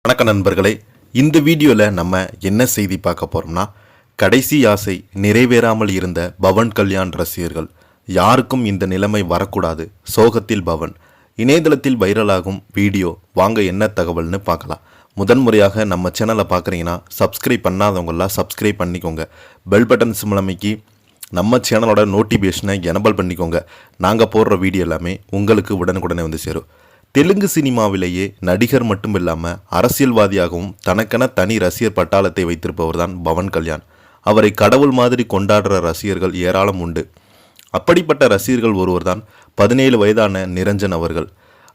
வணக்கம் நண்பர்களே, இந்த வீடியோவில் நம்ம என்ன செய்தி பார்க்க போகிறோம்னா, கடைசி ஆசை நிறைவேறாமல் இருந்த பவன் கல்யாண் ரசிகர்கள் யாருக்கும் இந்த நிலைமை வரக்கூடாது. சோகத்தில் பவன் இணையதளத்தில் வைரலாகும் வீடியோ. வாங்க என்ன தகவல்னு பார்க்கலாம். முதன்முறையாக நம்ம சேனலை பார்க்குறீங்கன்னா சப்ஸ்கிரைப் பண்ணாதவங்களாம் சப்ஸ்கிரைப் பண்ணிக்கோங்க. பெல் பட்டன் சிம்லமைக்கு நம்ம சேனலோட நோட்டிஃபிகேஷனை எனபிள் பண்ணிக்கோங்க. நாங்கள் போடுற வீடியோ எல்லாமே உங்களுக்கு உடனுக்குடனே வந்து சேரும். தெலுங்கு சினிமாவிலேயே நடிகர் மட்டும் இல்லாமல் அரசியல்வாதியாகவும் தனக்கென தனி ரசிகர் பட்டாளத்தை வைத்திருப்பவர் தான் பவன் கல்யாண். அவரை கடவுள் மாதிரி கொண்டாடுற ரசிகர்கள் ஏராளம் உண்டு. அப்படிப்பட்ட ரசிகர்கள் ஒருவர் தான் 17 வயதான நிரஞ்சன் அவர்கள்.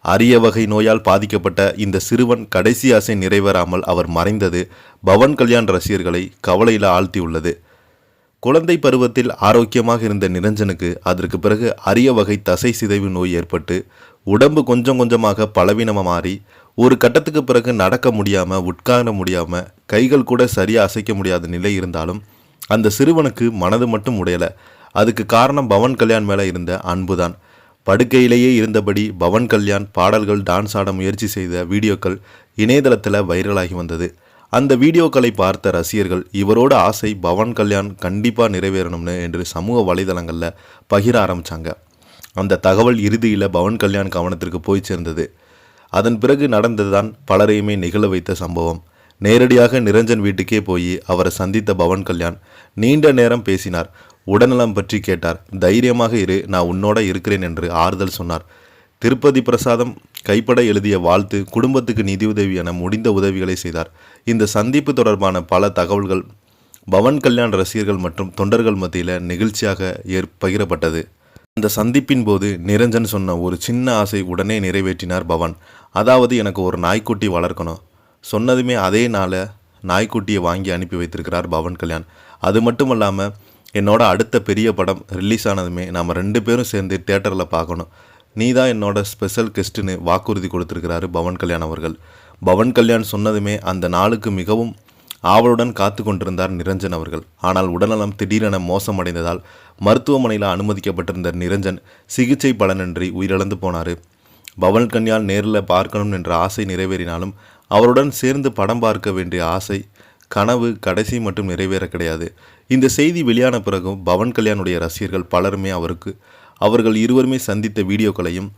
அரிய வகை நோயால் பாதிக்கப்பட்ட இந்த சிறுவன் கடைசி ஆசை நிறைவேறாமல் அவர் மறைந்தது பவன் கல்யாண் ரசிகர்களை கவலையில் ஆழ்த்தியுள்ளது. குழந்தை பருவத்தில் ஆரோக்கியமாக இருந்த நிரஞ்சனுக்கு அதற்கு பிறகு அரிய வகை தசை சிதைவு நோய் ஏற்பட்டு உடம்பு கொஞ்சம் கொஞ்சமாக பலவீனமாக மாறி ஒரு கட்டத்துக்கு பிறகு நடக்க முடியாமல், உட்கார முடியாமல், கைகள் கூட சரியாக அசைக்க முடியாத நிலை இருந்தாலும் அந்த சிறுவனுக்கு மனது மட்டும் உடையலை. அதுக்கு காரணம் பவன் கல்யாண் மேலே இருந்த அன்பு தான். படுக்கையிலேயே இருந்தபடி பவன் கல்யாண் பாடல்கள், டான்ஸ் ஆட முயற்சி செய்த வீடியோக்கள் இணையதளத்தில் வைரலாகி வந்தது. அந்த வீடியோக்களை பார்த்த ரசிகர்கள் இவரோட ஆசை பவன் கல்யாண் கண்டிப்பாக நிறைவேறணும்னு என்று சமூக வலைதளங்களில் பகிர ஆரம்பித்தாங்க. அந்த தகவல் இறுதியில் பவன் கல்யாண் கவனத்திற்கு போய் சேர்ந்தது. அதன் பிறகு நடந்ததுதான் பலரையுமே நிகழ வைத்த சம்பவம். நேரடியாக நிரஞ்சன் வீட்டுக்கே போய் அவரை சந்தித்த பவன் கல்யாண் நீண்ட நேரம் பேசினார். உடல்நலம் பற்றி கேட்டார். தைரியமாக இரு, நான் உன்னோட இருக்கிறேன் என்று ஆறுதல் சொன்னார். திருப்பதி பிரசாதம் கைப்பட எழுதிய வாழ்த்து, குடும்பத்துக்கு நிதியுதவி என முடிந்த உதவிகளை செய்தார். இந்த சந்திப்பு தொடர்பான பல தகவல்கள் பவன் கல்யாண் ரசிகர்கள் மற்றும் தொண்டர்கள் மத்தியில் நெகிழ்ச்சியாக பகிரப்பட்டது. அந்த சந்திப்பின் போது நிரஞ்சன் சொன்ன ஒரு சின்ன ஆசை உடனே நிறைவேற்றினார் பவன். அதாவது, எனக்கு ஒரு நாய்க்குட்டி வளர்க்கணும். சொன்னதுமே அதே நாளை நாய்க்குட்டியை வாங்கி அனுப்பி வைத்திருக்கிறார் பவன் கல்யாண். அது மட்டும் இல்லாமல் என்னோட அடுத்த பெரிய படம் ரிலீஸ் ஆனதுமே நாம் 2 பேரும் சேர்ந்து தியேட்டரில் பார்க்கணும். நீ தான் என்னோட ஸ்பெஷல் கெஸ்ட்டுன்னு வாக்குறுதி கொடுத்துருக்கிறாரு பவன் கல்யாண் அவர்கள். பவன் கல்யாண் சொன்னதுமே அந்த நாளுக்கு மிகவும் ஆவலுடன் காத்து கொண்டிருந்தார் நிரஞ்சன் அவர்கள். ஆனால் உடல்நலம் திடீரென மோசமடைந்ததால் மருத்துவமனையில் அனுமதிக்கப்பட்டிருந்த நிரஞ்சன் சிகிச்சை பலனின்றி உயிரிழந்து போனார். பவன் கல்யாண் நேரில் பார்க்கணும் என்ற ஆசை நிறைவேறினாலும் அவருடன் சேர்ந்து படம் பார்க்க வேண்டிய ஆசை, கனவு கடைசி மட்டும் நிறைவேற கிடையாது. இந்த செய்தி வெளியான பிறகும் பவன் கல்யாணுடைய ரசிகர்கள் பலருமே அவர்கள் இருவருமே சந்தித்த வீடியோக்களையும்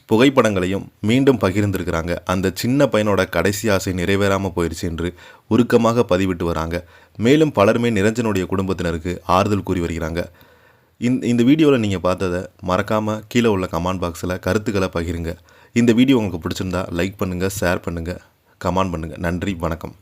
புகைப்படங்களையும் மீண்டும் பகிர்ந்திருக்கிறாங்க. அந்த சின்ன பையனோட கடைசி ஆசை நிறைவேறாமல் போயிடுச்சு என்று உருக்கமாக பதிவிட்டு வராங்க. மேலும் பலருமே நிரஞ்சனுடைய குடும்பத்தினருக்கு ஆறுதல் கூறி வருகிறாங்க. இந்த வீடியோவில் நீங்கள் பார்த்ததை மறக்காமல் கீழே உள்ள கமெண்ட் பாக்ஸில் கருத்துக்களை பகிருங்க. இந்த வீடியோ உங்களுக்கு பிடிச்சிருந்தா லைக் பண்ணுங்கள், ஷேர் பண்ணுங்கள், கமெண்ட் பண்ணுங்கள். நன்றி, வணக்கம்.